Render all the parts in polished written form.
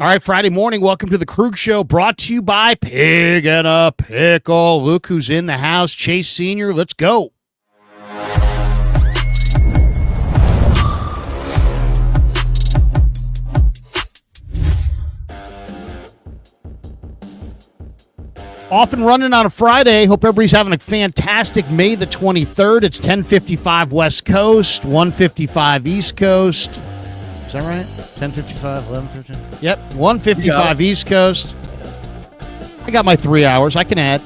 All right, Friday morning. Welcome to the Krug Show, brought to you by Pig and a Pickle. Luke, who's in the house, Chase Sr., let's go. Off and running on a Friday. Hope everybody's having a fantastic May the 23rd. It's 10:55 West Coast, 1:55 East Coast. Is that right? 10:55, 11:15? Yep, 1:55 East Coast. I got my 3 hours. I can add.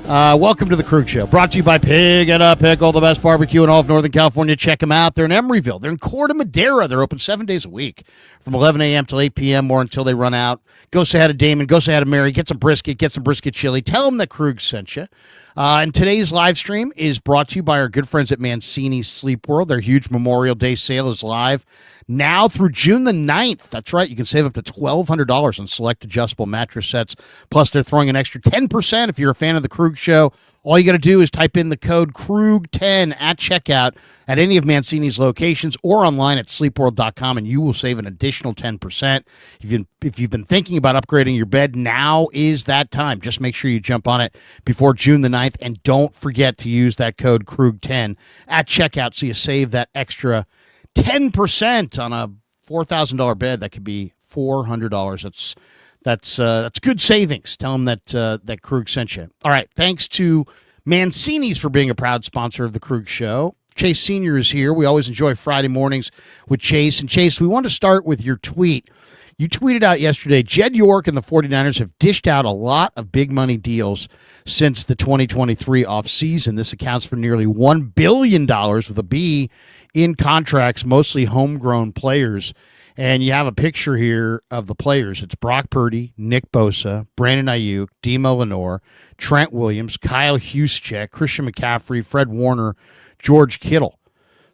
Welcome to the Krug Show, brought to you by Pig and a Pickle, the best barbecue in all of Northern California. Check them out. They're in Emeryville. They're in Corte Madera. They're open 7 days a week from 11 a.m. till 8 p.m. or until they run out. Go say hi to Damon. Go say hi to Mary. Get some brisket chili. Tell them that Krug sent you. And today's live stream is brought to you by our good friends at Mancini's Sleep World. Their huge Memorial Day sale is live now through June the 9th. That's right. You can save up to $1,200 on select adjustable mattress sets. Plus, they're throwing an extra 10% if you're a fan of the Krug Show. All you got to do is type in the code KRUG10 at checkout at any of Mancini's locations or online at sleepworld.com, and you will save an additional 10%. If you've been thinking about upgrading your bed, now is that time. Just make sure you jump on it before June the 9th, and don't forget to use that code KRUG10 at checkout so you save that extra 10% on a $4,000 bed. That could be $400. That's good savings. Tell them that Krug sent you. All right, thanks to Mancini's for being a proud sponsor of the Krug Show. Chase Sr. is here. We always enjoy Friday mornings with Chase. And Chase, we want to start with your tweet. You tweeted out yesterday, Jed York and the 49ers have dished out a lot of big money deals since the 2023 offseason. This accounts for nearly $1 billion with a B in contracts, mostly homegrown players. And you have a picture here of the players. It's Brock Purdy, Nick Bosa, Brandon Ayuk, Demo Lenore, Trent Williams, Kyle Juszczyk, Christian McCaffrey, Fred Warner, George Kittle.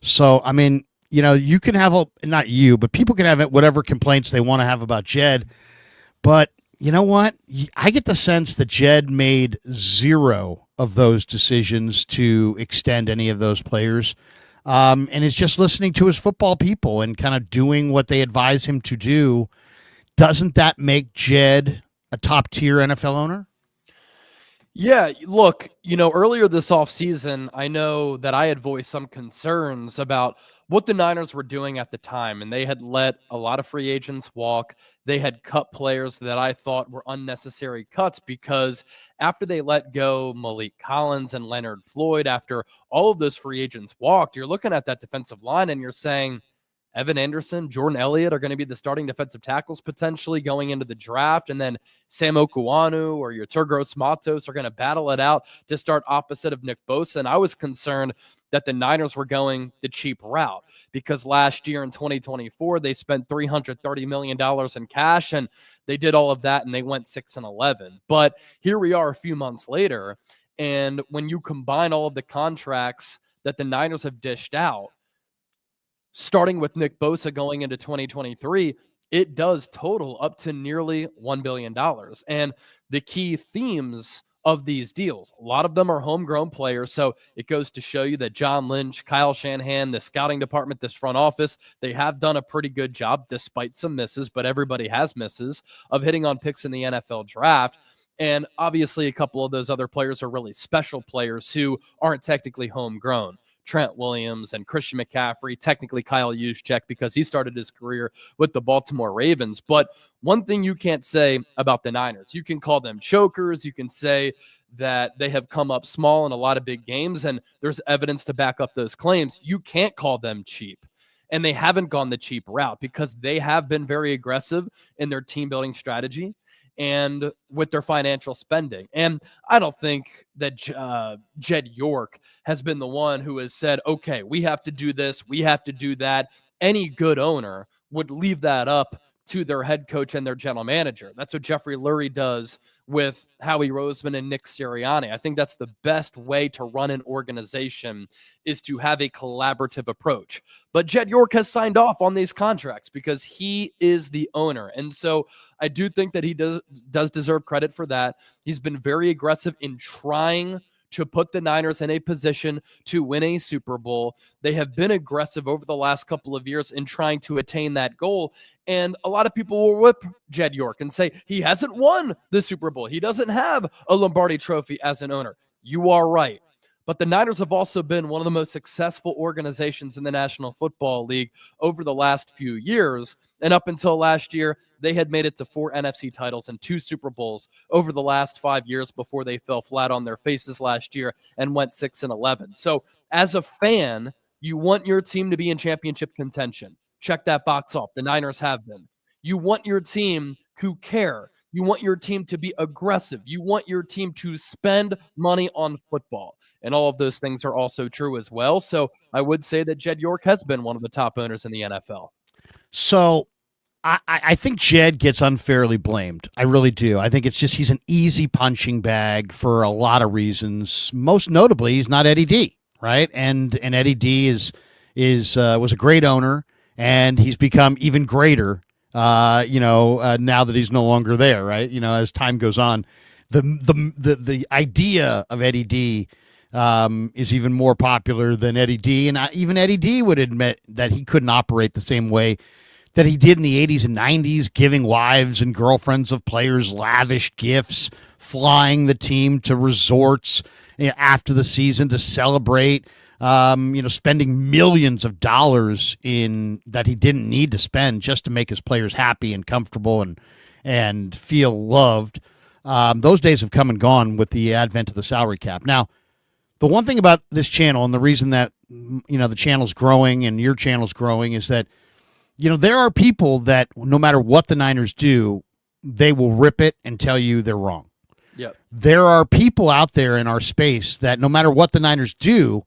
So, I mean, you know, you can have, not you, but people can have whatever complaints they want to have about Jed. But you know what? I get the sense that Jed made zero of those decisions to extend any of those players. And is just listening to his football people and kind of doing what they advise him to do. Doesn't that make Jed a top-tier NFL owner? Yeah, look, earlier this offseason, I know that I had voiced some concerns about what the Niners were doing at the time, and they had let a lot of free agents walk. They had cut players that I thought were unnecessary cuts because after they let go Malik Collins and Leonard Floyd, after all of those free agents walked, you're looking at that defensive line and you're saying, Evan Anderson, Jordan Elliott are going to be the starting defensive tackles potentially going into the draft. And then Sam Okuanu or your Turgos Matos are going to battle it out to start opposite of Nick Bosa. And I was concerned that the Niners were going the cheap route because last year in 2024, they spent $330 million in cash and they did all of that and they went 6-11. But here we are a few months later. And when you combine all of the contracts that the Niners have dished out, starting with Nick Bosa going into 2023, it does total up to nearly $1 billion. And the key themes of these deals, a lot of them are homegrown players. So it goes to show you that John Lynch, Kyle Shanahan, the scouting department, this front office, they have done a pretty good job despite some misses, but everybody has misses of hitting on picks in the NFL draft. And obviously a couple of those other players are really special players who aren't technically homegrown. Trent Williams and Christian McCaffrey, technically Kyle Juszczyk because he started his career with the Baltimore Ravens. But one thing you can't say about the Niners, you can call them chokers. You can say that they have come up small in a lot of big games, and there's evidence to back up those claims. You can't call them cheap. And they haven't gone the cheap route because they have been very aggressive in their team building strategy and with their financial spending. And I don't think that Jed York has been the one who has said, okay, we have to do this, we have to do that. Any good owner would leave that up to their head coach and their general manager. That's what Jeffrey Lurie does with Howie Roseman and Nick Sirianni. I think that's the best way to run an organization is to have a collaborative approach. But Jed York has signed off on these contracts because he is the owner. And so I do think that he does deserve credit for that. He's been very aggressive in trying to put the Niners in a position to win a Super Bowl. They have been aggressive over the last couple of years in trying to attain that goal. And a lot of people will whip Jed York and say he hasn't won the Super Bowl. He doesn't have a Lombardi trophy as an owner. You are right. But the Niners have also been one of the most successful organizations in the National Football League over the last few years. And up until last year, they had made it to 4 NFC titles and 2 Super Bowls over the last 5 years before they fell flat on their faces last year and went 6-11. So as a fan, you want your team to be in championship contention. Check that box off. The Niners have been. You want your team to care. You want your team to be aggressive. You want your team to spend money on football. And all of those things are also true as well. So I would say that Jed York has been one of the top owners in the NFL. So I think Jed gets unfairly blamed. I really do. I think it's just he's an easy punching bag for a lot of reasons. Most notably, he's not Eddie D, right? And Eddie D was a great owner, and he's become even greater. Now that he's no longer there, right? As time goes on, the idea of Eddie D is even more popular than Eddie D, and even Eddie D would admit that he couldn't operate the same way that he did in the 80s and 90s, giving wives and girlfriends of players lavish gifts, flying the team to resorts after the season to celebrate. Spending millions of dollars in that he didn't need to spend just to make his players happy and comfortable and feel loved. Those days have come and gone with the advent of the salary cap. Now, the one thing about this channel and the reason that the channel's growing and your channel's growing is that there are people that no matter what the Niners do, they will rip it and tell you they're wrong. Yep. There are people out there in our space that no matter what the Niners do,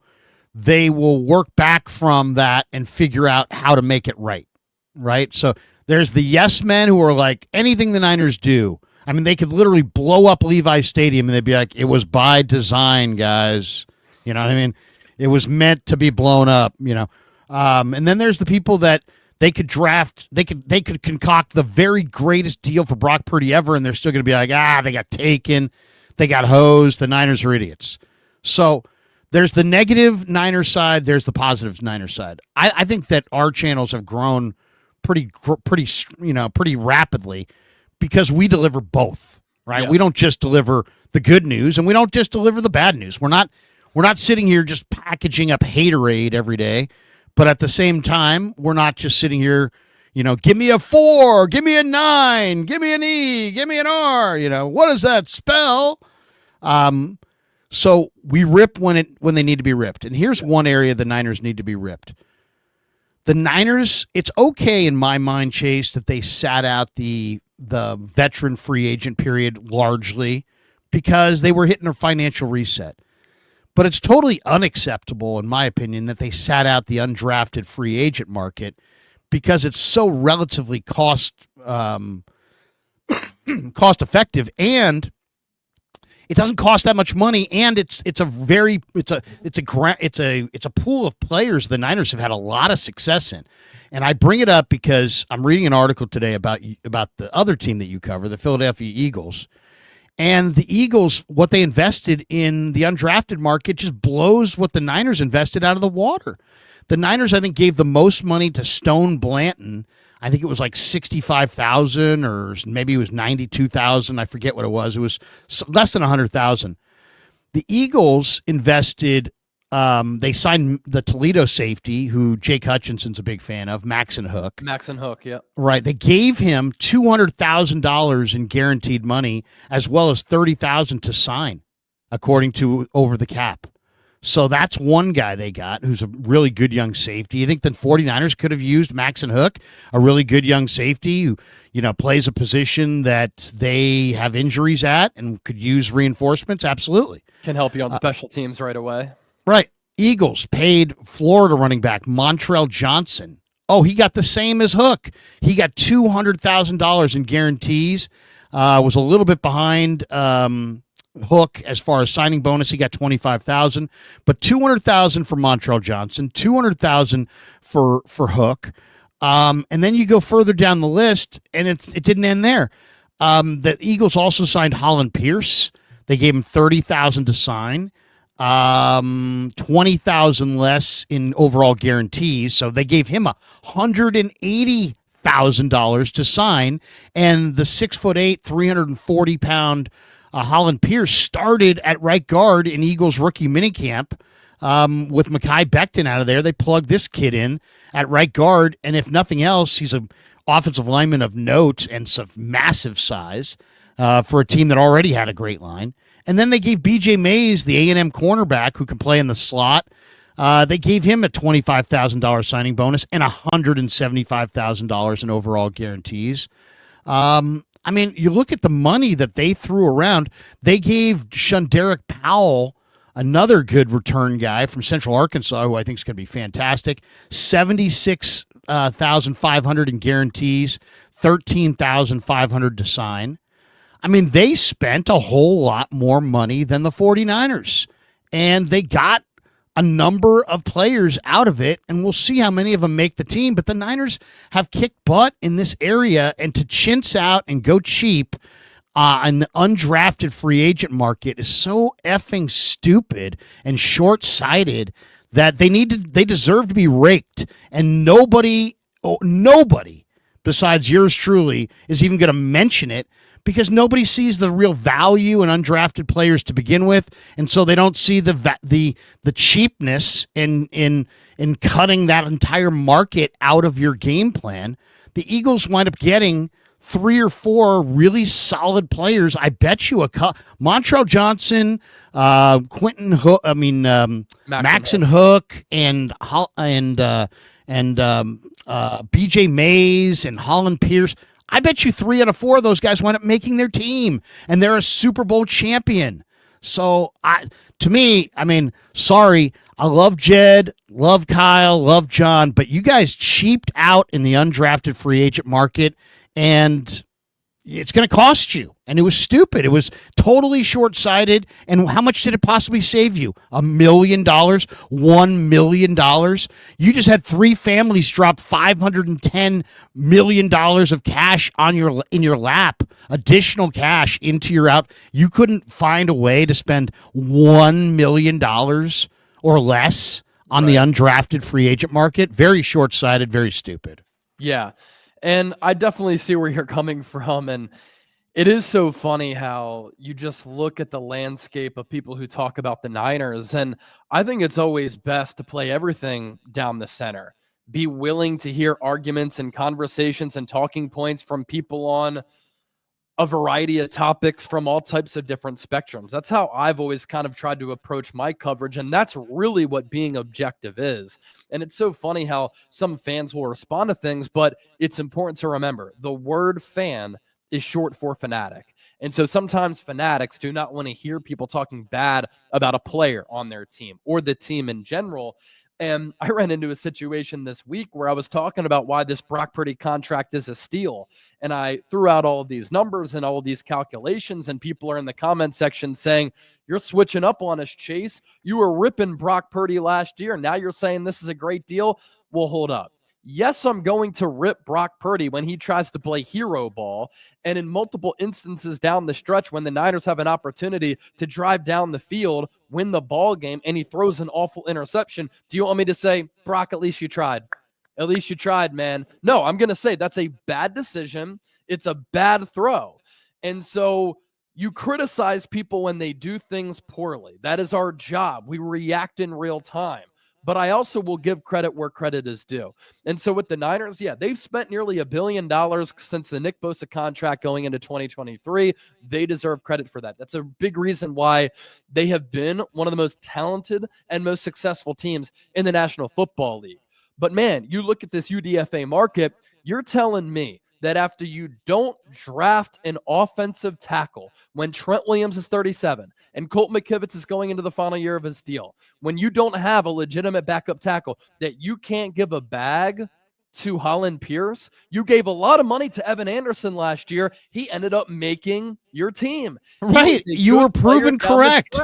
they will work back from that and figure out how to make it right. Right? So there's the yes men who are like, anything the Niners do. I mean, they could literally blow up Levi's Stadium and they'd be like, it was by design, guys. You know what I mean? It was meant to be blown up, And then there's the people that they could concoct the very greatest deal for Brock Purdy ever, and they're still going to be like, they got taken, they got hosed, the Niners are idiots. So there's the negative Niners side, there's the positive Niners side. I think that our channels have grown pretty rapidly because we deliver both, right? Yes. We don't just deliver the good news, and we don't just deliver the bad news. We're not sitting here just packaging up haterade every day. But at the same time, we're not just sitting here, give me a 4, give me a 9, give me an E, give me an R. What does that spell? So we rip when they need to be ripped. And here's one area the Niners need to be ripped. The Niners, it's okay in my mind, Chase, that they sat out the veteran free agent period largely because they were hitting a financial reset. But it's totally unacceptable, in my opinion, that they sat out the undrafted free agent market because it's so relatively cost effective, and it doesn't cost that much money, and it's a pool of players the Niners have had a lot of success in. And I bring it up because I'm reading an article today about the other team that you cover, the Philadelphia Eagles. And the Eagles, what they invested in the undrafted market just blows what the Niners invested out of the water. The Niners, I think, gave the most money to Stone Blanton. I think it was like $65,000 or maybe it was $92,000. I forget what it was. It was less than $100,000. The Eagles invested. They signed the Toledo safety, who Jake Hutchinson's a big fan of, Maxon Hook. Maxon Hook, yeah. Right. They gave him $200,000 in guaranteed money, as well as $30,000 to sign, according to Over the Cap. So that's one guy they got who's a really good young safety. You think the 49ers could have used Maxon Hook, a really good young safety who, plays a position that they have injuries at and could use reinforcements? Absolutely. Can help you on special teams right away. Right. Eagles paid Florida running back Montrell Johnson. Oh, he got the same as Hook. He got $200,000 in guarantees. Was a little bit behind Hook as far as signing bonus. He got $25,000, but $200,000 for Montrell Johnson, $200,000 for Hook. And then you go further down the list, and it didn't end there. The Eagles also signed Holland Pierce. They gave him $30,000 to sign. $20,000 less in overall guarantees. So they gave him $180,000 to sign. And the 6'8", 340-pound Holland Pierce started at right guard in Eagles rookie minicamp. With Mekhi Becton out of there, they plugged this kid in at right guard. And if nothing else, he's an offensive lineman of note and some massive size for a team that already had a great line. And then they gave B.J. Mays, the A&M cornerback who can play in the slot, they gave him a $25,000 signing bonus and $175,000 in overall guarantees. I mean, you look at the money that they threw around. They gave Shunderick Powell, another good return guy from Central Arkansas, who I think is going to be fantastic, $76,500 in guarantees, $13,500 to sign. I mean, they spent a whole lot more money than the 49ers, and they got a number of players out of it, and we'll see how many of them make the team. But the Niners have kicked butt in this area, and to chintz out and go cheap in the undrafted free agent market is so effing stupid and short-sighted that they deserve to be raked, and nobody besides yours truly is even going to mention it, because nobody sees the real value in undrafted players to begin with, and so they don't see the cheapness in cutting that entire market out of your game plan. The Eagles wind up getting 3 or 4 really solid players. I bet you Montrell Johnson, Quentin Hook, Maxon Hook, and B.J. Mays and Holland Pierce. I bet you 3 out of 4 of those guys wind up making their team, and they're a Super Bowl champion. So, sorry, I love Jed, love Kyle, love John, but you guys cheaped out in the undrafted free agent market, and it's going to cost you. And it was stupid. It was totally short-sighted. And how much did it possibly save you? $1 million? $1 million? You just had 3 families drop $510 million of cash in your lap, additional cash into your out. You couldn't find a way to spend $1 million or less on the undrafted free agent market. Very short-sighted, very stupid. Yeah. And I definitely see where you're coming from. And it is so funny how you just look at the landscape of people who talk about the Niners. And I think it's always best to play everything down the center. Be willing to hear arguments and conversations and talking points from people on a variety of topics from all types of different spectrums. That's how I've always kind of tried to approach my coverage, and that's really what being objective is. And it's so funny how some fans will respond to things, but it's important to remember the word fan is short for fanatic. And so sometimes fanatics do not want to hear people talking bad about a player on their team or the team in general. And I ran into a situation this week where I was talking about why this Brock Purdy contract is a steal. And I threw out all of these numbers and all of these calculations, and people are in the comment section saying, "You're switching up on us, Chase. You were ripping Brock Purdy last year. Now you're saying this is a great deal." Well, hold up. Yes, I'm going to rip Brock Purdy when he tries to play hero ball. And in multiple instances down the stretch, when the Niners have an opportunity to drive down the field, win the ball game, and he throws an awful interception, do you want me to say, "Brock, at least you tried"? At least you tried, man. No, I'm going to say that's a bad decision. It's a bad throw. And so you criticize people when they do things poorly. That is our job. We react in real time. But I also will give credit where credit is due. And so with the Niners, yeah, they've spent nearly $1 billion since the Nick Bosa contract going into 2023. They deserve credit for that. That's a big reason why they have been one of the most talented and most successful teams in the National Football League. But man, you look at this UDFA market, you're telling me that after you don't draft an offensive tackle when Trent Williams is 37 and Colt McKivitz is going into the final year of his deal, when you don't have a legitimate backup tackle, that you can't give a bag to Holland Pierce? You gave a lot of money to Evan Anderson last year. He ended up making your team. Right. You were proven correct.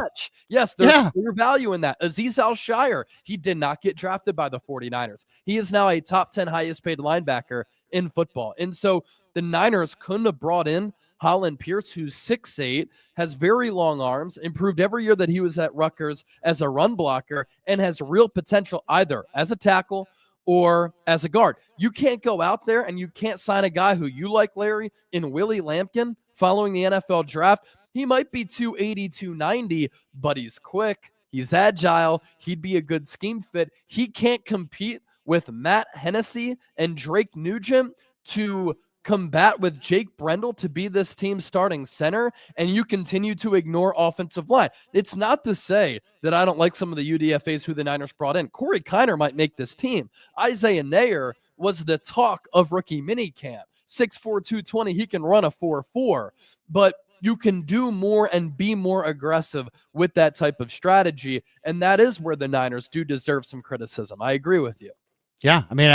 Yes, there's clear value in that. Azeez Al-Shire, he did not get drafted by the 49ers. He is now a top 10 highest paid linebacker in football. And so the Niners couldn't have brought in Holland Pierce, who's 6'8", has very long arms, improved every year that he was at Rutgers as a run blocker, and has real potential either as a tackle or as a guard. You can't go out there and you can't sign a guy who you like, Larry, in Willie Lampkin following the NFL draft. He might be 280, 290, but he's quick. He's agile. He'd be a good scheme fit. He can't compete with Matt Hennessy and Drake Nugent to combat with Jake Brendel to be this team's starting center, and you continue to ignore offensive line. It's not to say that I don't like some of the UDFAs who the Niners brought in. Corey Kiner might make this team. Isaiah Nayer was the talk of rookie minicamp. 6'4", 220, he can run a 4.4, but you can do more and be more aggressive with that type of strategy, and that is where the Niners do deserve some criticism. I agree with you. Yeah, I mean,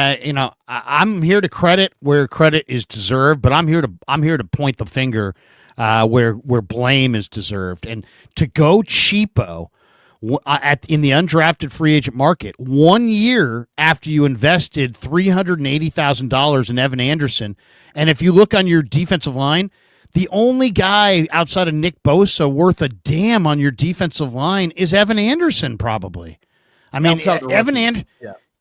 I'm here to credit where credit is deserved, but I'm here to point the finger where blame is deserved, and to go cheapo in the undrafted free agent market 1 year after you invested $380,000 in Evan Anderson, and if you look on your defensive line, the only guy outside of Nick Bosa worth a damn on your defensive line is Evan Anderson, probably. I mean, Evan Anderson.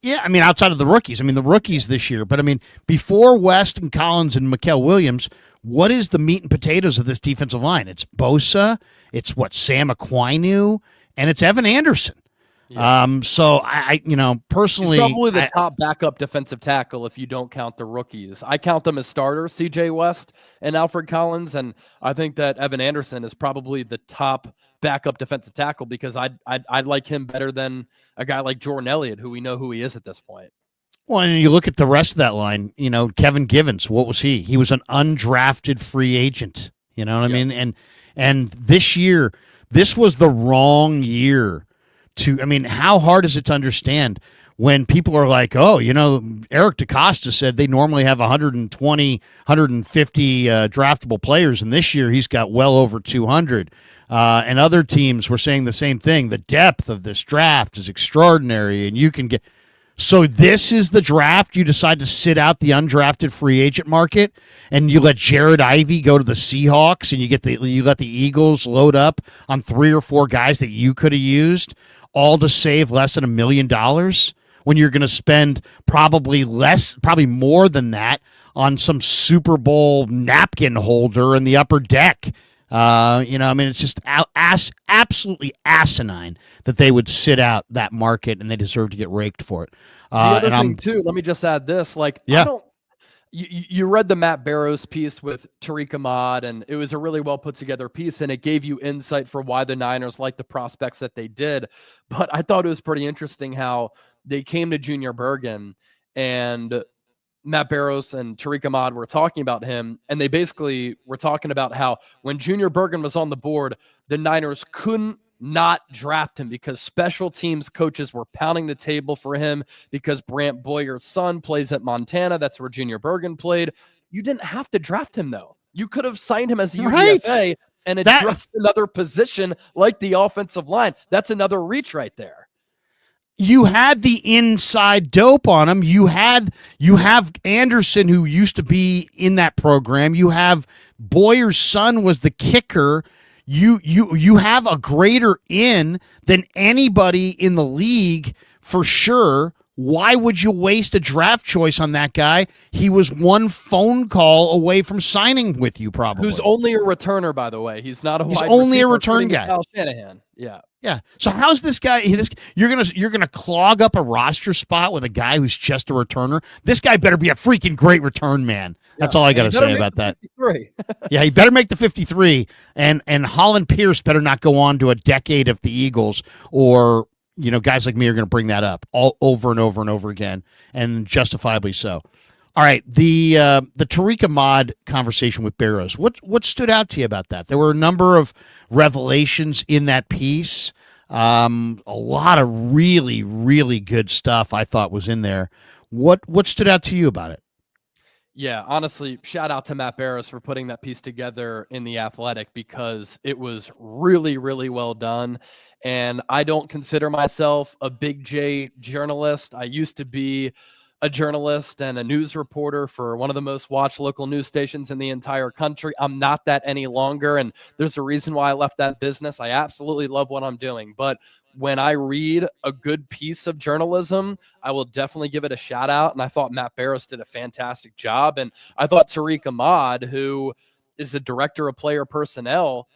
Yeah, I mean, outside of the rookies. I mean, the rookies this year. But, I mean, before West and Collins and Mikael Williams, what is the meat and potatoes of this defensive line? It's Bosa, it's Sam Aquinu, and it's Evan Anderson. Yeah. So, I personally... He's probably the top backup defensive tackle if you don't count the rookies. I count them as starters, C.J. West and Alfred Collins, and I think that Evan Anderson is probably the top backup defensive tackle because I'd like him better than a guy like Jordan Elliott, who we know who he is at this point. Well, and you look at the rest of that line, Kevin Givens, what was he? He was an undrafted free agent. You know what I mean? And this year, this was the wrong year how hard is it to understand when people are like, oh, Eric DeCosta said they normally have 120, 150 draftable players, and this year he's got well over 200. And other teams were saying the same thing. The depth of this draft is extraordinary, and you can get... So this is the draft. You decide to sit out the undrafted free agent market, and you let Jared Ivey go to the Seahawks, and you let the Eagles load up on 3 or 4 guys that you could have used, all to save less than $1 million, when you're going to spend probably more than that on some Super Bowl napkin holder in the upper deck. It's just absolutely asinine that they would sit out that market, and they deserve to get raked for it. The other thing, too, let me just add this. You read the Matt Barrows piece with Tariq Ahmad, and it was a really well put together piece, and it gave you insight for why the Niners like the prospects that they did. But I thought it was pretty interesting how they came to Junior Bergen, and Matt Barrows and Tariq Ahmad were talking about him, and they basically were talking about how when Junior Bergen was on the board, the Niners couldn't not draft him because special teams coaches were pounding the table for him because Brant Boyer's son plays at Montana. That's where Junior Bergen played. You didn't have to draft him, though. You could have signed him as a UDFA and addressed another position like the offensive line. That's another reach right there. You had the inside dope on him. You have Anderson, who used to be in that program. You have Boyer's son was the kicker. You have a greater in than anybody in the league for sure. Why would you waste a draft choice on that guy? He was one phone call away from signing with you, probably. Who's only a returner, by the way. He's not a He's wide only receiver, a return guy. Kyle Shanahan. Yeah. Yeah. So how's this guy? You're gonna clog up a roster spot with a guy who's just a returner. This guy better be a freaking great return man. That's all I got to say about that. Yeah, he better make the 53, and Holland Pierce better not go on to a decade of the Eagles, or guys like me are going to bring that up all over and over and over again, and justifiably so. All right, the Tariq Ahmad conversation with Barrows. What stood out to you about that? There were a number of revelations in that piece. A lot of really, really good stuff I thought was in there. What stood out to you about it? Yeah, honestly, shout out to Matt Barrows for putting that piece together in The Athletic, because it was really, really well done. And I don't consider myself a big J journalist. I used to be a journalist and a news reporter for one of the most watched local news stations in the entire country. I'm not that any longer, and there's a reason why I left that business. I absolutely love what I'm doing, but when I read a good piece of journalism, I will definitely give it a shout out, and I thought Matt Barrows did a fantastic job, and I thought Tariq Ahmad, who is the director of player personnel,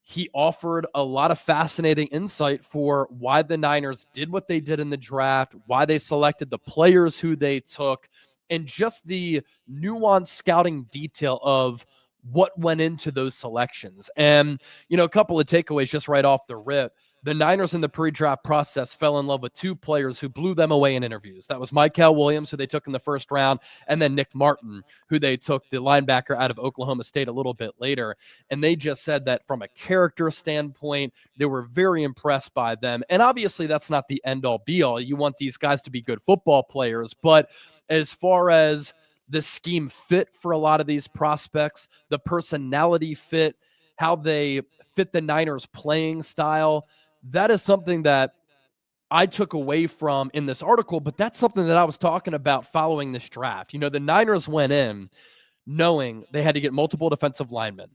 he offered a lot of fascinating insight for why the Niners did what they did in the draft, why they selected the players who they took, and just the nuanced scouting detail of what went into those selections. And, a couple of takeaways just right off the rip. The Niners in the pre-draft process fell in love with two players who blew them away in interviews. That was Mykel Williams, who they took in the first round, and then Nick Martin, who they took, the linebacker out of Oklahoma State, a little bit later. And they just said that from a character standpoint, they were very impressed by them. And obviously, that's not the end-all, be-all. You want these guys to be good football players. But as far as the scheme fit for a lot of these prospects, the personality fit, how they fit the Niners' playing style, that is something that I took away from in this article, but that's something that I was talking about following this draft. The Niners went in knowing they had to get multiple defensive linemen.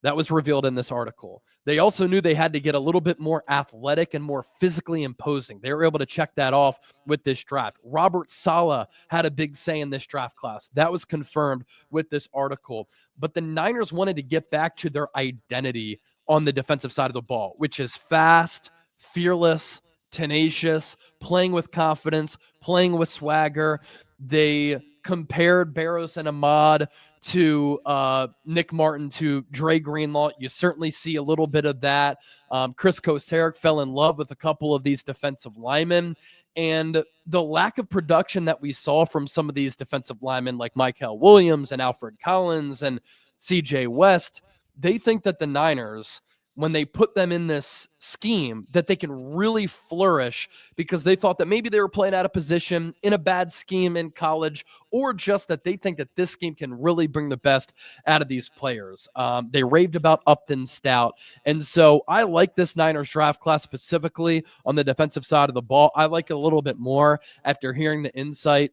That was revealed in this article. They also knew they had to get a little bit more athletic and more physically imposing. They were able to check that off with this draft. Robert Saleh had a big say in this draft class. That was confirmed with this article. But the Niners wanted to get back to their identity on the defensive side of the ball, which is fast, fearless, tenacious, playing with confidence, playing with swagger. They compared Barrows and Ahmad to Nick Martin to Dre Greenlaw. You certainly see a little bit of that. Chris Kosarek fell in love with a couple of these defensive linemen. And the lack of production that we saw from some of these defensive linemen like Mykel Williams and Alfred Collins and CJ West, they think that the Niners, when they put them in this scheme, that they can really flourish because they thought that maybe they were playing out of position in a bad scheme in college, or just that they think that this scheme can really bring the best out of these players. They raved about Upton Stout. And so I like this Niners draft class specifically on the defensive side of the ball. I like it a little bit more after hearing the insight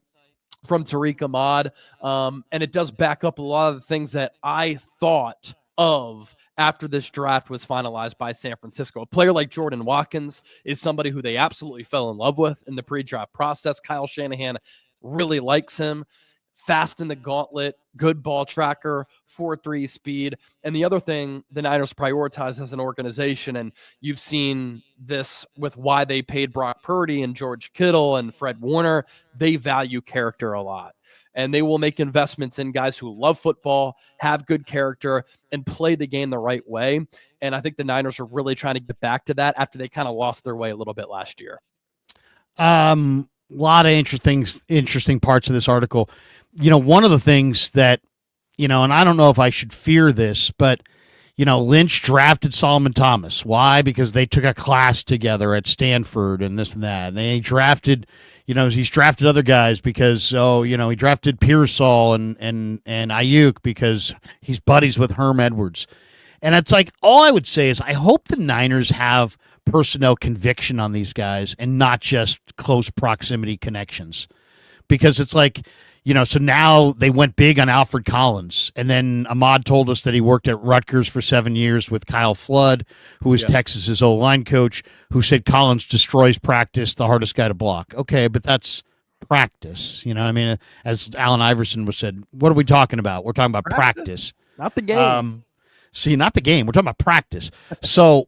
from Tariq Ahmad. And it does back up a lot of the things that I thought of after this draft was finalized by San Francisco. A player like Jordan Watkins is somebody who they absolutely fell in love with in the pre-draft process. Kyle Shanahan really likes him. Fast in the gauntlet, good ball tracker, 4.3 speed. And the other thing the Niners prioritize as an organization, and you've seen this with why they paid Brock Purdy and George Kittle and Fred Warner, they value character a lot. And they will make investments in guys who love football, have good character, and play the game the right way. And I think the Niners are really trying to get back to that after they kind of lost their way a little bit last year. A lot of interesting parts of this article. One of the things that, and I don't know if I should fear this, but, Lynch drafted Solomon Thomas. Why? Because they took a class together at Stanford and this and that. And they drafted, he's drafted other guys because, he drafted Pearsall and Ayuk because he's buddies with Herm Edwards. And it's like, all I would say is I hope the Niners have personnel conviction on these guys and not just close proximity connections. Because it's like, so now they went big on Alfred Collins. And then Ahmad told us that he worked at Rutgers for 7 years with Kyle Flood, who was Texas's O-line coach, who said Collins destroys practice, the hardest guy to block. Okay, but that's practice. As Allen Iverson was said, what are we talking about? We're talking about practice. Not the game. Not the game. We're talking about practice. So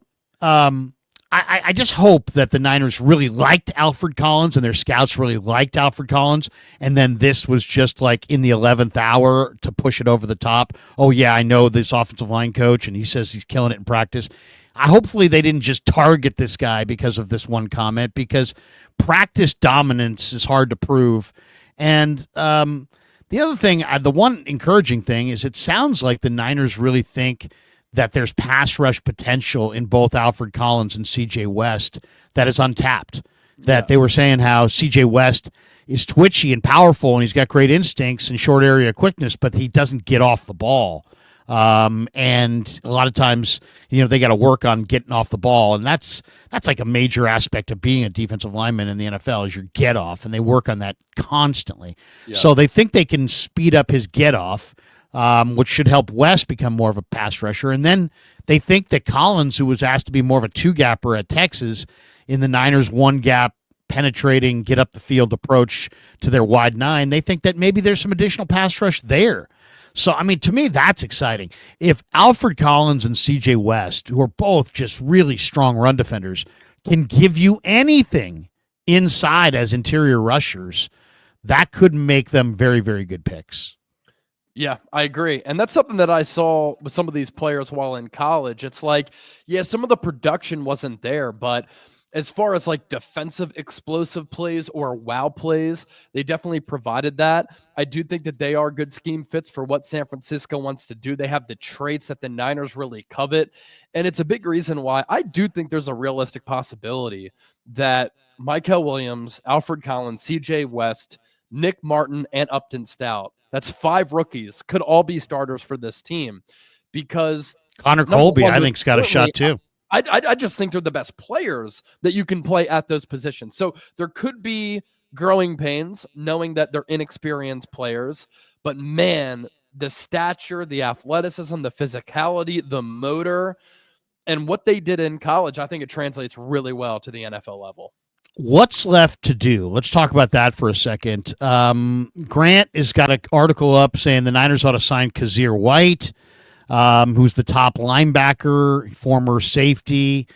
I just hope that the Niners really liked Alfred Collins and their scouts really liked Alfred Collins, and then this was just like in the 11th hour to push it over the top. Oh, yeah, I know this offensive line coach, and he says he's killing it in practice. Hopefully they didn't just target this guy because of this one comment, because practice dominance is hard to prove. And the other thing, the one encouraging thing is it sounds like the Niners really think that there's pass rush potential in both Alfred Collins and CJ West that is untapped. That they were saying how CJ West is twitchy and powerful and he's got great instincts and short area quickness, but he doesn't get off the ball. And a lot of times, they got to work on getting off the ball, and that's like a major aspect of being a defensive lineman in the NFL is your get off, and they work on that constantly. Yeah. So they think they can speed up his get off, which should help West become more of a pass rusher. And then they think that Collins, who was asked to be more of a two-gapper at Texas, in the Niners' one-gap penetrating, get up the field approach to their wide nine, they think that maybe there's some additional pass rush there. So, I mean, to me, that's exciting. If Alfred Collins and C.J. West, who are both just really strong run defenders, can give you anything inside as interior rushers, that could make them very, very good picks. Yeah, I agree. And that's something that I saw with some of these players while in college. It's like, yeah, some of the production wasn't there, but as far as like defensive explosive plays or wow plays, they definitely provided that. I do think that they are good scheme fits for what San Francisco wants to do. They have the traits that the Niners really covet. And it's a big reason why I do think there's a realistic possibility that Mykel Williams, Alfred Collins, CJ West, Nick Martin, and Upton Stout, that's 5 rookies, could all be starters for this team because Connor Colby, I think, has got a shot too. I just think they're the best players that you can play at those positions. So there could be growing pains knowing that they're inexperienced players, but man, the stature, the athleticism, the physicality, the motor, and what they did in college, I think it translates really well to the NFL level. What's left to do? Let's talk about that for a second. Grant has got an article up saying the Niners ought to sign Kazir White, who's the top linebacker, former safety,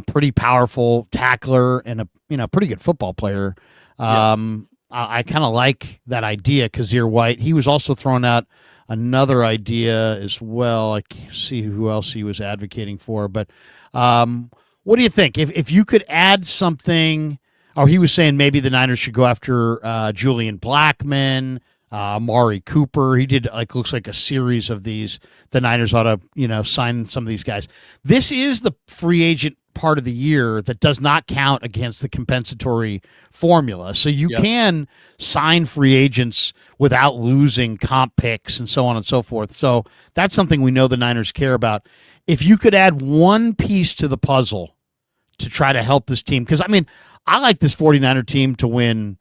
pretty powerful tackler, and a pretty good football player. I kind of like that idea, Kazir White. He was also throwing out another idea as well. I can't see who else he was advocating for, but what do you think? If you could add something, or he was saying maybe the Niners should go after Julian Blackman, Amari Cooper. He did looks like a series of these. The Niners ought to sign some of these guys. This is the free agent part of the year that does not count against the compensatory formula. So you can sign free agents without losing comp picks and so on and so forth. So that's something we know the Niners care about. If you could add one piece to the puzzle to try to help this team, because, I mean, I like this 49er team to win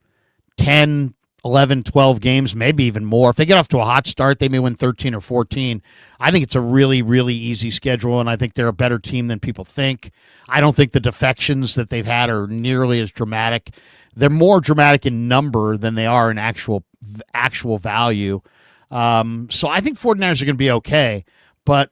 10, 11, 12 games, maybe even more. If they get off to a hot start, they may win 13 or 14. I think it's a really, really easy schedule, and I think they're a better team than people think. I don't think the defections that they've had are nearly as dramatic. They're more dramatic in number than they are in actual value. So I think 49ers are going to be okay, but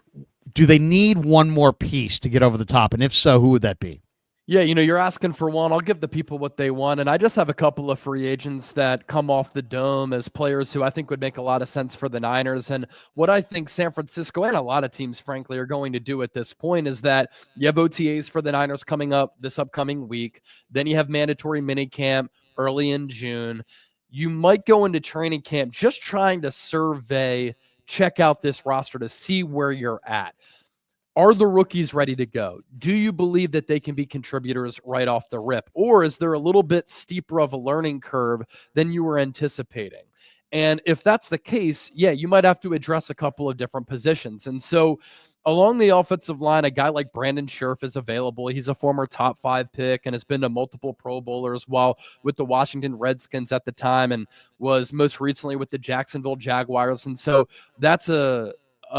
do they need one more piece to get over the top? And if so, who would that be? Yeah, you're asking for one. I'll give the people what they want. And I just have a couple of free agents that come off the dome as players who I think would make a lot of sense for the Niners. And what I think San Francisco and a lot of teams, frankly, are going to do at this point is that you have OTAs for the Niners coming up this upcoming week. Then you have mandatory minicamp early in June. You might go into training camp just trying to survey, check out this roster to see where you're at. Are the rookies ready to go? Do you believe that they can be contributors right off the rip? Or is there a little bit steeper of a learning curve than you were anticipating? And if that's the case, yeah, you might have to address a couple of different positions. And so along the offensive line, a guy like Brandon Scherf is available. He's a former top 5 pick and has been to multiple Pro Bowlers while with the Washington Redskins at the time and was most recently with the Jacksonville Jaguars. And so that's a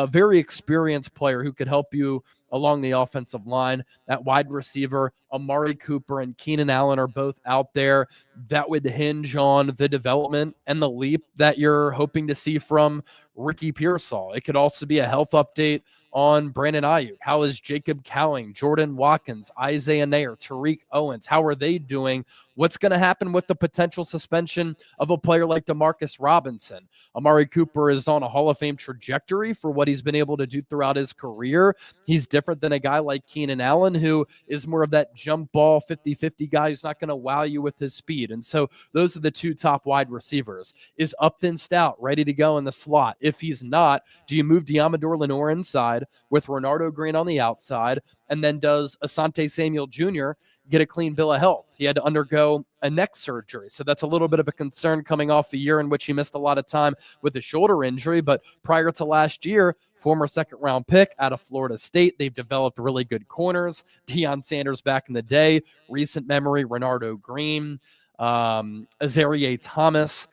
very experienced player who could help you along the offensive line. At wide receiver, Amari Cooper and Keenan Allen are both out there. That would hinge on the development and the leap that you're hoping to see from Ricky Pearsall. It could also be a health update on Brandon Ayuk. How is Jacob Cowing, Jordan Watkins, Isaiah Nair, Tariq Owens? How are they doing? What's going to happen with the potential suspension of a player like Demarcus Robinson? Amari Cooper is on a Hall of Fame trajectory for what he's been able to do throughout his career. He's different than a guy like Keenan Allen, who is more of that jump ball 50-50 guy who's not going to wow you with his speed. And so those are the 2 top wide receivers. Is Upton Stout ready to go in the slot? If he's not, do you move Diamador Lenore inside with Renardo Green on the outside? And then does Asante Samuel Jr. get a clean bill of health. He had to undergo a neck surgery. So that's a little bit of a concern coming off a year in which he missed a lot of time with a shoulder injury. But prior to last year, former second-round pick out of Florida State. They've developed really good corners. Deion Sanders back in the day, recent memory, Renardo Green, Azareye'h Thomas,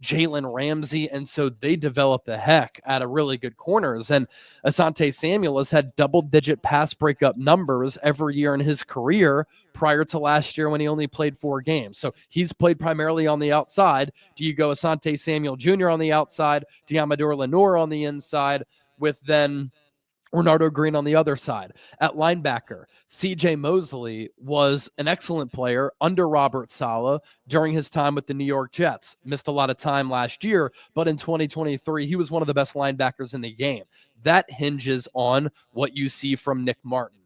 Jalen Ramsey. And so they developed the heck out of really good corners. And Asante Samuel has had double-digit pass breakup numbers every year in his career prior to last year when he only played 4 games. So he's played primarily on the outside. Do you go Asante Samuel Jr. on the outside, Diamador Lenore on the inside, with then Renardo Green on the other side? At linebacker, C.J. Mosley was an excellent player under Robert Saleh during his time with the New York Jets. Missed a lot of time last year, but in 2023, he was one of the best linebackers in the game. That hinges on what you see from Nick Martin,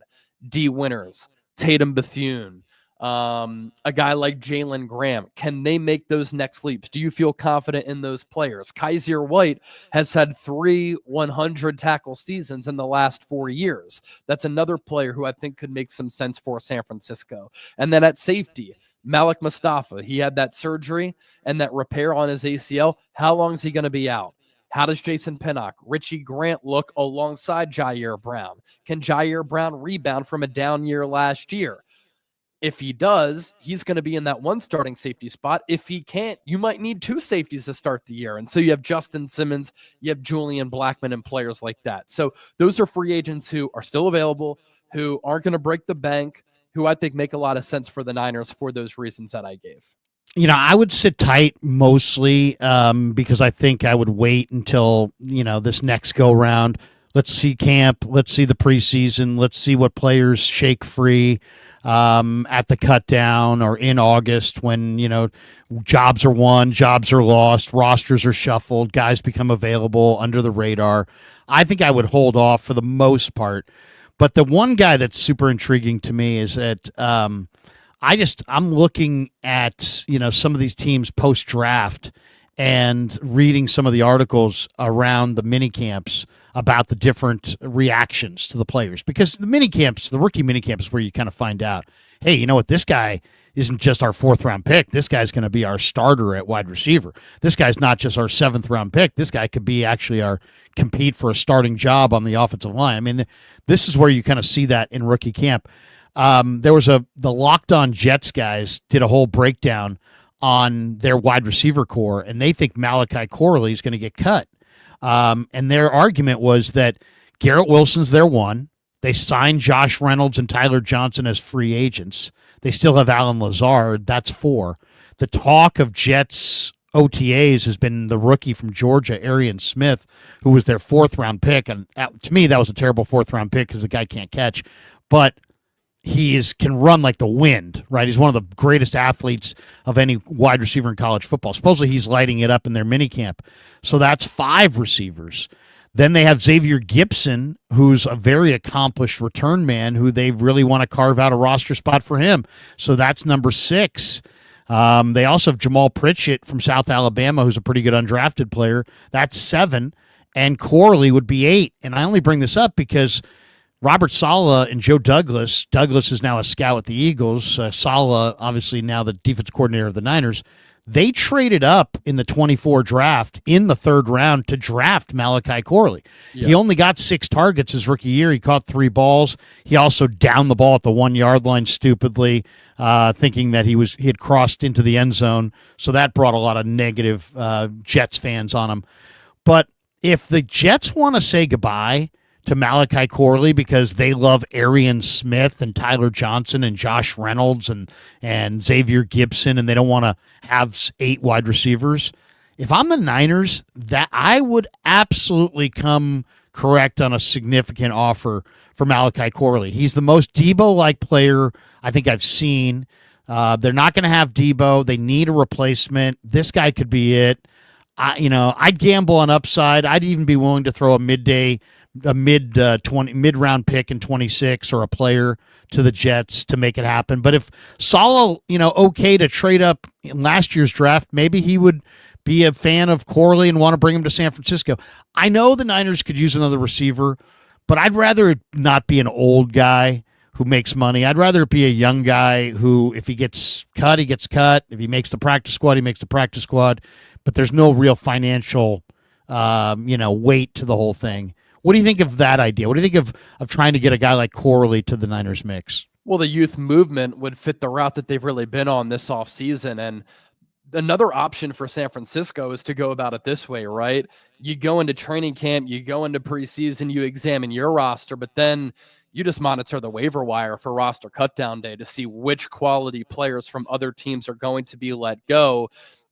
D. Winters, Tatum Bethune, a guy like Jalen Graham. Can they make those next leaps? Do you feel confident in those players? Kaiser White has had 3 100 tackle seasons in the last 4 years. That's another player who I think could make some sense for San Francisco. And then at safety, Malik Mustafa, he had that surgery and that repair on his ACL. How long is he going to be out? How does Jason Pinnock, Richie Grant look alongside Jair Brown? Can Jair Brown rebound from a down year last year? If he does, he's going to be in that one starting safety spot. If he can't, you might need 2 safeties to start the year. And so you have Justin Simmons, you have Julian Blackmon, and players like that. So those are free agents who are still available, who aren't going to break the bank, who I think make a lot of sense for the Niners for those reasons that I gave. I would sit tight mostly because I think I would wait until, this next go round. Let's see camp. Let's see the preseason. Let's see what players shake free at the cut down or in August when, jobs are won, jobs are lost, rosters are shuffled, guys become available under the radar. I think I would hold off for the most part. But the one guy that's super intriguing to me is that I'm looking at, some of these teams post-draft and reading some of the articles around the mini camps about the different reactions to the players, because the rookie mini camp is where you kind of find out, hey, you know what, this guy isn't just our 4th round pick. This guy's going to be our starter at wide receiver. This guy's not just our 7th round pick. This guy could be actually compete for a starting job on the offensive line. I mean, this is where you kind of see that in rookie camp. There was the Locked On Jets guys did a whole breakdown on their wide receiver core, and they think Malachi Corley is going to get cut. And their argument was that Garrett Wilson's their 1. They signed Josh Reynolds and Tyler Johnson as free agents. They still have Alan Lazard. That's 4. The talk of Jets OTAs has been the rookie from Georgia, Arian Smith, who was their 4th round pick. And to me, that was a terrible 4th round pick because the guy can't catch. But he can run like the wind, right? He's one of the greatest athletes of any wide receiver in college football. Supposedly he's lighting it up in their minicamp. So that's 5 receivers. Then they have Xavier Gibson, who's a very accomplished return man, who they really want to carve out a roster spot for him. So that's number 6. They also have Jamal Pritchett from South Alabama, who's a pretty good undrafted player. That's 7. And Corley would be 8. And I only bring this up because Robert Saleh and Joe Douglas is now a scout at the Eagles. Saleh, obviously now the defensive coordinator of the Niners. They traded up in the 24 draft in the 3rd round to draft Malachi Corley. Yeah. He only got 6 targets his rookie year. He caught 3 balls. He also downed the ball at the 1-yard line stupidly, thinking that he had crossed into the end zone. So that brought a lot of negative Jets fans on him. But if the Jets want to say goodbye to Malachi Corley because they love Arian Smith and Tyler Johnson and Josh Reynolds and Xavier Gibson, and they don't want to have 8 wide receivers. If I'm the Niners, that I would absolutely come correct on a significant offer for Malachi Corley. He's the most Debo-like player I think I've seen. They're not going to have Debo. They need a replacement. This guy could be it. I'd gamble on upside. I'd even be willing to throw a mid-round pick in 26 or a player to the Jets to make it happen. But if Saleh, okay to trade up in last year's draft, maybe he would be a fan of Corley and want to bring him to San Francisco. I know the Niners could use another receiver, but I'd rather it not be an old guy who makes money. I'd rather it be a young guy who, if he gets cut, he gets cut. If he makes the practice squad, he makes the practice squad. But there's no real financial, weight to the whole thing. What do you think of that idea? What do you think of trying to get a guy like Corley to the Niners mix? Well, the youth movement would fit the route that they've really been on this offseason. And another option for San Francisco is to go about it this way, right? You go into training camp, you go into preseason, you examine your roster, but then you just monitor the waiver wire for roster cutdown day to see which quality players from other teams are going to be let go.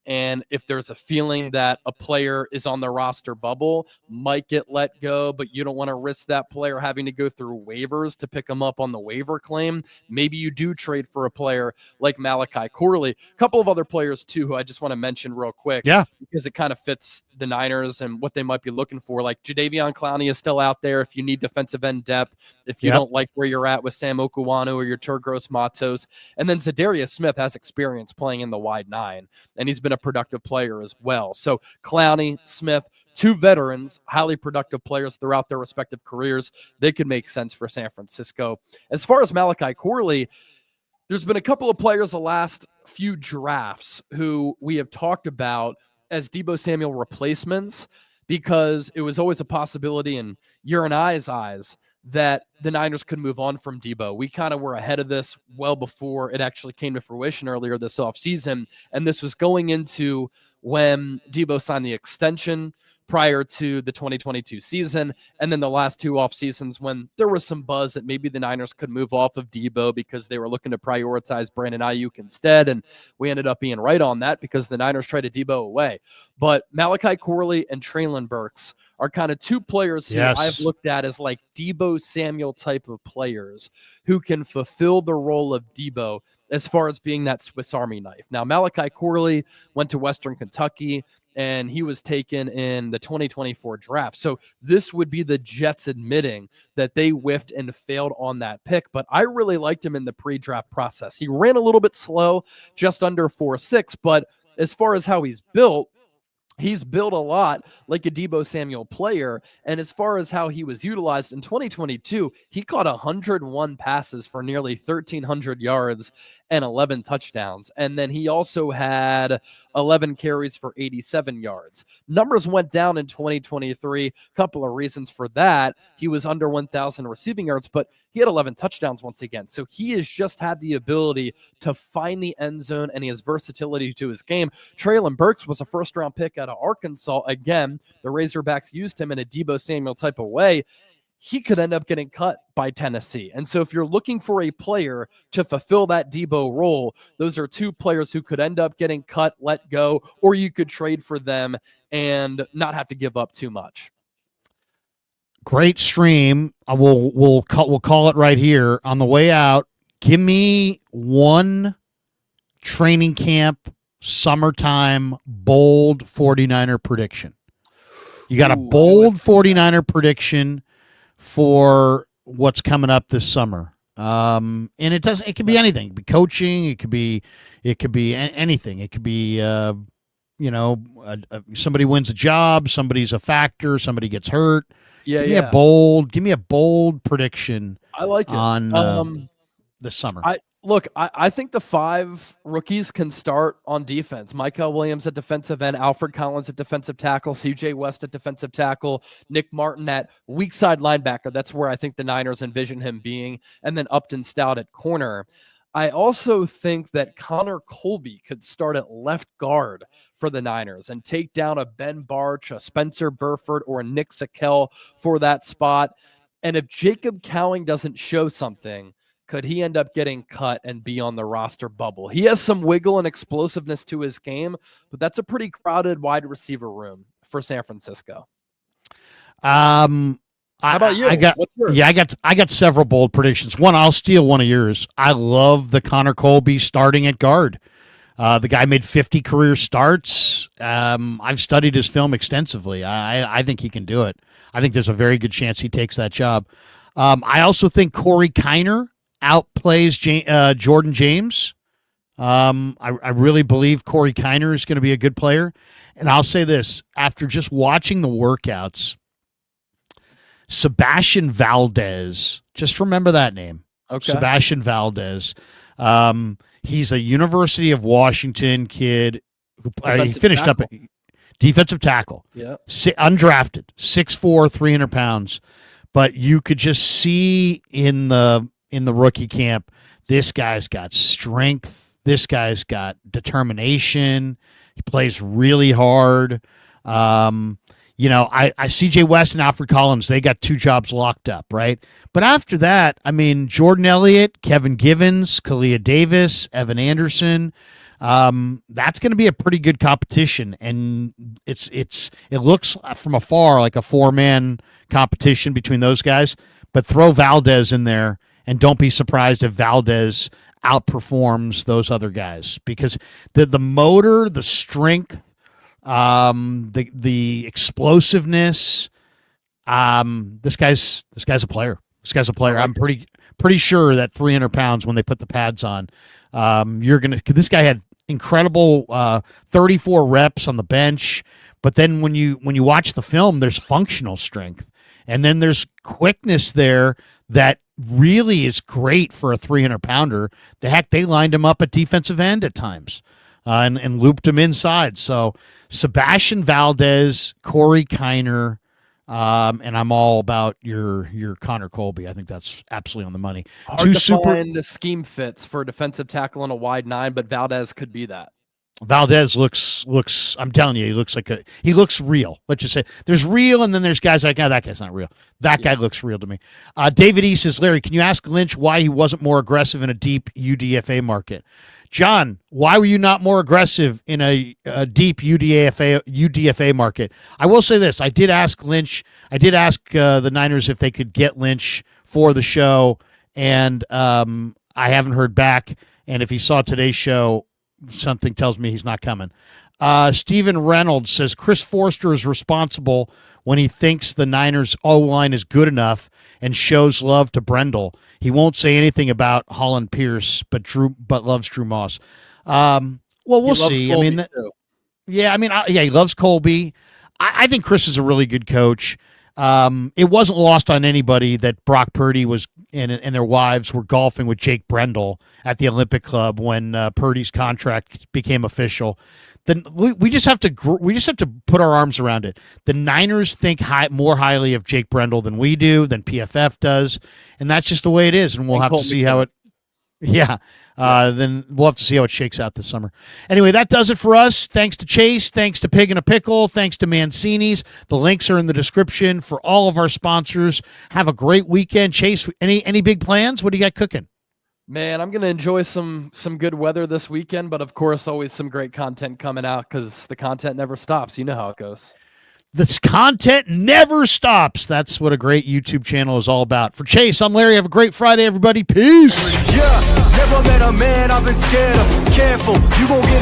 And if there's a feeling that a player is on the roster bubble, might get let go, but you don't want to risk that player having to go through waivers to pick them up on the waiver claim, maybe you do trade for a player like Malachi Corley. A couple of other players, too, who I just want to mention real quick. Yeah. Because it kind of fits the Niners and what they might be looking for. Like Jadeveon Clowney is still out there if you need defensive end depth, if you don't like where you're at with Sam Okuwanu or your Turgros Matos. And then Zadarius Smith has experience playing in the wide nine, and he's been a productive player as well. So Clowney, Smith, two veterans, highly productive players throughout their respective careers. They could make sense for San Francisco. As far as Malachi Corley, there's been a couple of players the last few drafts who we have talked about as Deebo Samuel replacements, because it was always a possibility in your and I's eyes that the Niners could move on from Deebo. We kind of were ahead of this well before it actually came to fruition earlier this offseason. And this was going into when Deebo signed the extension prior to the 2022 season. And then the last two off seasons when there was some buzz that maybe the Niners could move off of Deebo because they were looking to prioritize Brandon Ayuk instead. And we ended up being right on that because the Niners traded Deebo away. But Malachi Corley and Traylon Burks are kind of two players who I've looked at as like Deebo Samuel type of players who can fulfill the role of Deebo as far as being that Swiss Army knife. Now, Malachi Corley went to Western Kentucky, and he was taken in the 2024 draft. So this would be the Jets admitting that they whiffed and failed on that pick. But I really liked him in the pre-draft process. He ran a little bit slow, just under 4.6, but as far as how he's built a lot like a Deebo Samuel player. And as far as how he was utilized in 2022, he caught 101 passes for nearly 1,300 yards and 11 touchdowns. And then he also had 11 carries for 87 yards. Numbers went down in 2023. Couple of reasons for that. He was under 1,000 receiving yards, but he had 11 touchdowns once again. So he has just had the ability to find the end zone, and he has versatility to his game. Traylon Burks was a first-round pick out of Arkansas. Again, the Razorbacks used him in a Deebo Samuel type of way. He could end up getting cut by Tennessee. And so if you're looking for a player to fulfill that Deebo role, those are two players who could end up getting cut, let go, or you could trade for them and not have to give up too much. Great stream. We'll call it right here on the way out. Give me one training camp, summertime, bold 49er prediction. You got a bold 49er prediction for what's coming up this summer. And it could be anything. It could be coaching. It could be anything. It could be, somebody wins a job. Somebody's a factor. Somebody gets hurt. Give me a bold prediction. I like it on this summer. I think the 5 rookies can start on defense. Michael Williams at defensive end, Alfred Collins at defensive tackle, CJ West at defensive tackle, Nick Martin at weak side linebacker. That's where I think the Niners envision him being, and then Upton Stout at corner. I also think that Connor Colby could start at left guard for the Niners and take down a Ben Barch, a Spencer Burford, or a Nick Sakel for that spot. And if Jacob Cowing doesn't show something, could he end up getting cut and be on the roster bubble? He has some wiggle and explosiveness to his game, but that's a pretty crowded wide receiver room for San Francisco. How about you? What's yours? I got several bold predictions. One, I'll steal one of yours. I love the Connor Colby starting at guard. The guy made 50 career starts. I've studied his film extensively. I think he can do it. I think there's a very good chance he takes that job. I also think Corey Kiner outplays Jordan James. I really believe Corey Kiner is going to be a good player. And I'll say this, after just watching the workouts, Sebastian Valdez, just remember that name. Okay. Sebastian Valdez. He's a University of Washington kid. He finished up at defensive tackle. Yeah. Undrafted, 6'4", 300 pounds. But you could just see in the rookie camp, this guy's got strength. This guy's got determination. He plays really hard. I CJ West and Alfred Collins, they got 2 jobs locked up, right? But after that, I mean, Jordan Elliott, Kevin Givens, Kalia Davis, Evan Anderson, that's going to be a pretty good competition. And it looks from afar like a 4-man competition between those guys, but throw Valdez in there and don't be surprised if Valdez outperforms those other guys, because the motor, the strength, the explosiveness. This guy's a player. This guy's a player. I'm pretty sure that 300 pounds, when they put the pads on, this guy had incredible 34 reps on the bench. But then when you watch the film, there's functional strength, and then there's quickness there that really is great for a 300 pounder. They lined him up at defensive end at times. And looped him inside. So Sebastian Valdez, Corey Kiner, and I'm all about your Connor Colby. I think that's absolutely on the money. Hard to find the scheme fits for a defensive tackle on a wide 9, but Valdez could be that. Valdez looks. I'm telling you, he looks real. Let's just say there's real, and then there's guys like, that guy's not real. That guy looks real to me. David E says, Larry, can you ask Lynch why he wasn't more aggressive in a deep UDFA market? John, why were you not more aggressive in a deep UDFA market? I will say this: I did ask Lynch. I did ask the Niners if they could get Lynch for the show, and I haven't heard back. And if he saw today's show, something tells me he's not coming. Stephen Reynolds says Chris Forster is responsible when he thinks the Niners' O-line is good enough and shows love to Brendel. He won't say anything about Holland Pierce, but loves Drew Moss. We'll see. Colby, he loves Colby. I think Chris is a really good coach. It wasn't lost on anybody that Brock Purdy was and their wives were golfing with Jake Brendel at the Olympic Club when Purdy's contract became official. Then we just have to put our arms around it. The Niners think more highly of Jake Brendel than we do, than PFF does, and that's just the way it is. And we'll have to see how it. Yeah. Then we'll have to see how it shakes out this summer. Anyway, that does it for us. Thanks to Chase. Thanks to Pig in a Pickle. Thanks to Mancini's. The links are in the description for all of our sponsors. Have a great weekend. Chase, any big plans? What do you got cooking? Man, I'm going to enjoy some good weather this weekend, but of course, always some great content coming out because the content never stops. You know how it goes. This content never stops. That's what a great YouTube channel is all about. For Chase, I'm Larry. Have a great Friday, everybody. Peace. Yeah, never met a man I've been scared of. Careful, you gon' get